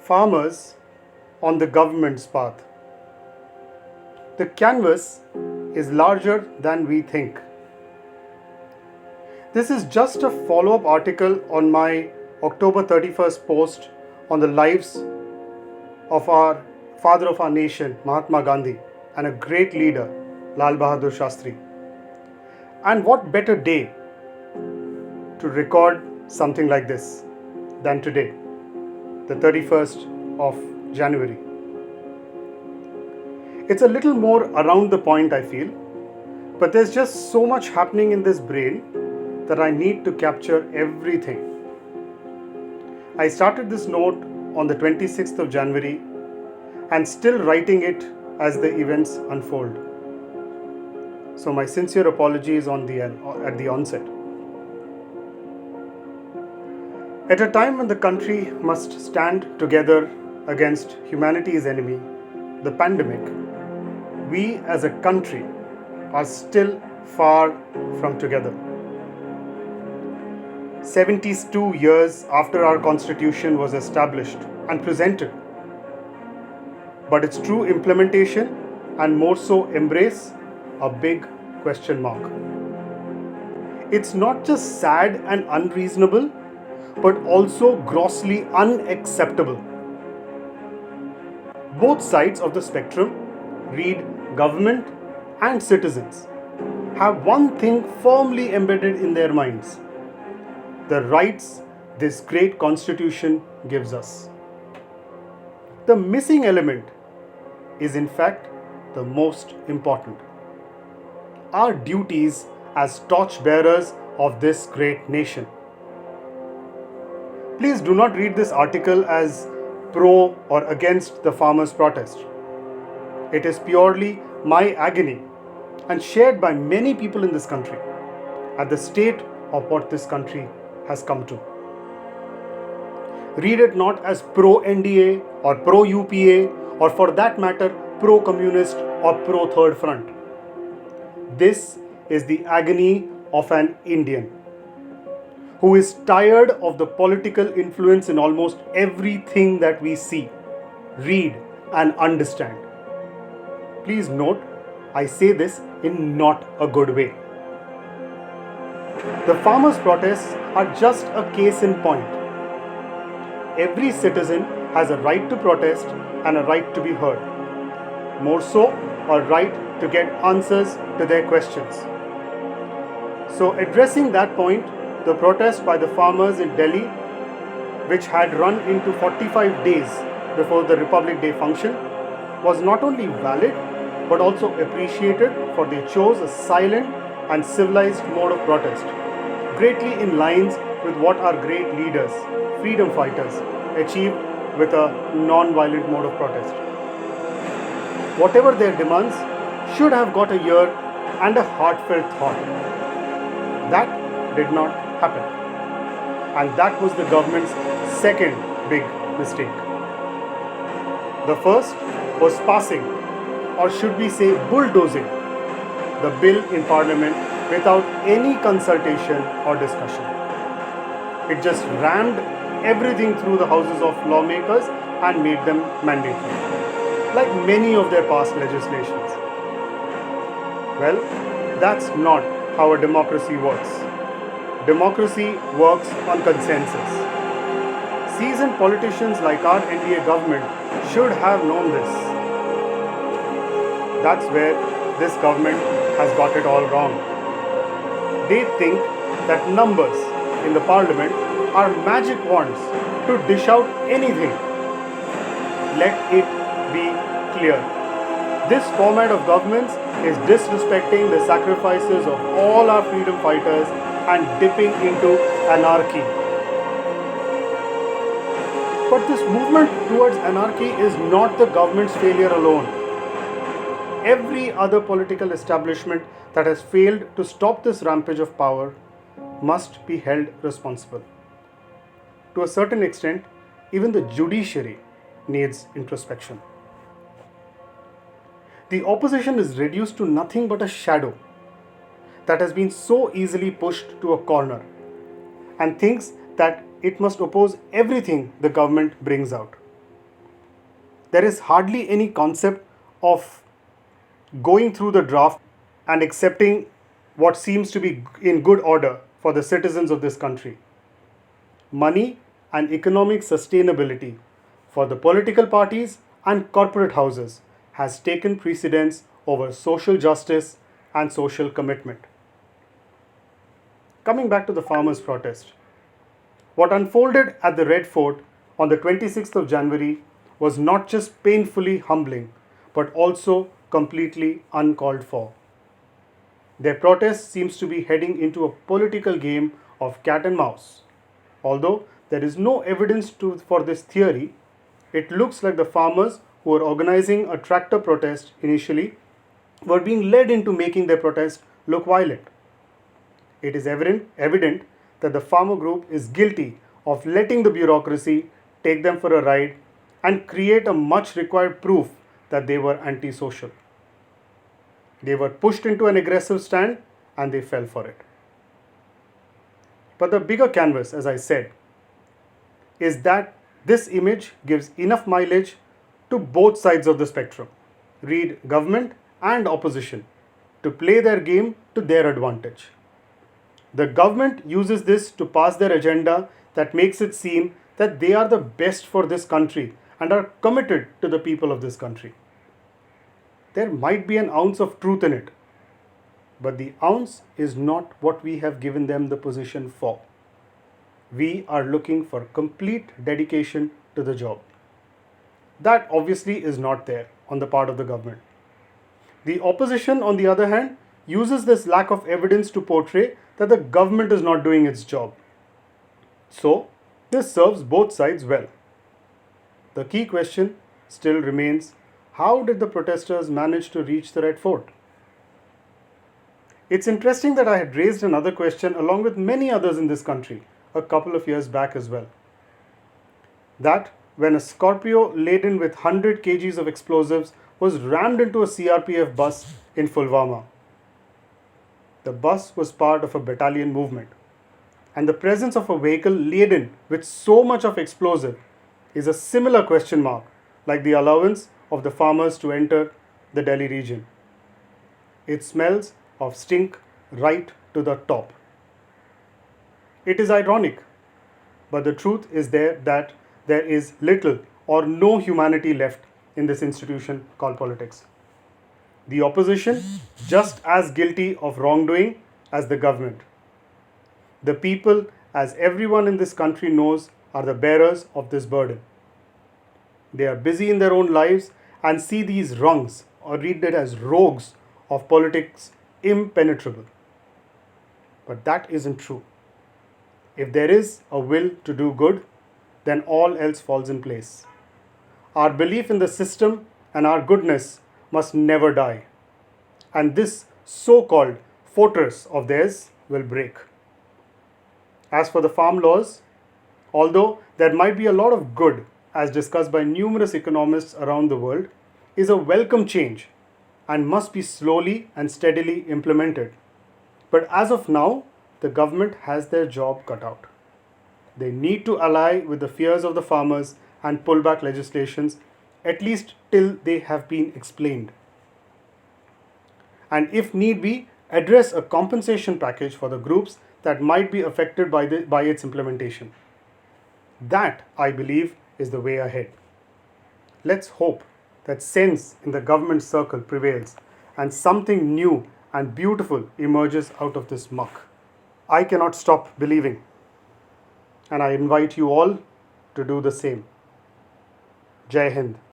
farmers on the government's path. The canvas is larger than we think. This is just a follow-up article on my October 31st post on the lives of our father of our nation, Mahatma Gandhi, and a great leader, Lal Bahadur Shastri. And what better day to record something like this than today, the 31st of January. It's a little more around the point, I feel, but there's just so much happening in this brain that I need to capture everything. I started this note on the 26th of January and still writing it as the events unfold. So my sincere apologies at the onset. At a time when the country must stand together against humanity's enemy, the pandemic, we as a country are still far from together. 72 years after our constitution was established and presented, but its true implementation and more so embrace, a big question mark. It's not just sad and unreasonable, but also grossly unacceptable. Both sides of the spectrum, read government and citizens, have one thing firmly embedded in their minds: the rights this great constitution gives us. The missing element is in fact the most important: our duties as torchbearers of this great nation. Please do not read this article as pro or against the farmers' protest. It is purely my agony and shared by many people in this country at the state of what this country has come to. Read it not as pro NDA or pro UPA or for that matter pro communist or pro third front. This is the agony of an Indian who is tired of the political influence in almost everything that we see, read, and understand. Please note, I say this in not a good way. The farmers' protests are just a case in point. Every citizen has a right to protest and a right to be heard. More so, a right to get answers to their questions. So, addressing that point, the protest by the farmers in Delhi, which had run into 45 days before the Republic Day function, was not only valid but also appreciated, for they chose a silent and civilized mode of protest, greatly in lines with what our great leaders, freedom fighters, achieved with a non-violent mode of protest. Whatever their demands should have got a ear and a heartfelt thought. That did not happen. And that was the government's second big mistake. The first was passing, or should we say bulldozing, the bill in Parliament without any consultation or discussion. It just rammed everything through the houses of lawmakers and made them mandatory, like many of their past legislations. Well, that's not how a democracy works. Democracy works on consensus. Seasoned politicians like our NDA government should have known this. That's where this government has got it all wrong. They think that numbers in the parliament are magic wands to dish out anything. Let it be clear. This format of governance is disrespecting the sacrifices of all our freedom fighters and dipping into anarchy. But this movement towards anarchy is not the government's failure alone. Every other political establishment that has failed to stop this rampage of power must be held responsible. To a certain extent, even the judiciary needs introspection. The opposition is reduced to nothing but a shadow that has been so easily pushed to a corner and thinks that it must oppose everything the government brings out. There is hardly any concept of going through the draft and accepting what seems to be in good order for the citizens of this country. Money and economic sustainability for the political parties and corporate houses has taken precedence over social justice and social commitment. Coming back to the farmers' protest, what unfolded at the Red Fort on the 26th of January was not just painfully humbling, but also completely uncalled for. Their protest seems to be heading into a political game of cat and mouse. Although there is no evidence for this theory, it looks like the farmers who were organizing a tractor protest initially were being led into making their protest look violent. It is evident that the farmer group is guilty of letting the bureaucracy take them for a ride and create a much required proof that they were antisocial. They were pushed into an aggressive stand and they fell for it. But the bigger canvas, as I said, is that this image gives enough mileage to both sides of the spectrum, read government and opposition, to play their game to their advantage. The government uses this to pass their agenda that makes it seem that they are the best for this country and are committed to the people of this country. There might be an ounce of truth in it, but the ounce is not what we have given them the position for. We are looking for complete dedication to the job. That obviously is not there on the part of the government. The opposition, on the other hand, uses this lack of evidence to portray that the government is not doing its job. So, this serves both sides well. The key question still remains, how did the protesters manage to reach the Red Fort? It's interesting that I had raised another question along with many others in this country a couple of years back as well. That when a Scorpio laden with 100 kgs of explosives was rammed into a CRPF bus in Pulwama. The bus was part of a battalion movement, and the presence of a vehicle laden with so much of explosive is a similar question mark like the allowance of the farmers to enter the Delhi region. It smells of stink right to the top. It is ironic, but the truth is that there is little or no humanity left in this institution called politics. The opposition just as guilty of wrongdoing as the government. The people, as everyone in this country knows, are the bearers of this burden. They are busy in their own lives and see these rungs, or read it as rogues, of politics impenetrable. But that isn't true. If there is a will to do good, then all else falls in place. Our belief in the system and our goodness must never die. And this so-called fortress of theirs will break. As for the farm laws, although there might be a lot of good, as discussed by numerous economists around the world, is a welcome change and must be slowly and steadily implemented. But as of now, the government has their job cut out. They need to ally with the fears of the farmers and pull back legislations, at least till they have been explained. And if need be, address a compensation package for the groups that might be affected by its implementation. That, I believe, is the way ahead. Let's hope that sense in the government circle prevails and something new and beautiful emerges out of this muck. I cannot stop believing, and I invite you all to do the same. Jai Hind.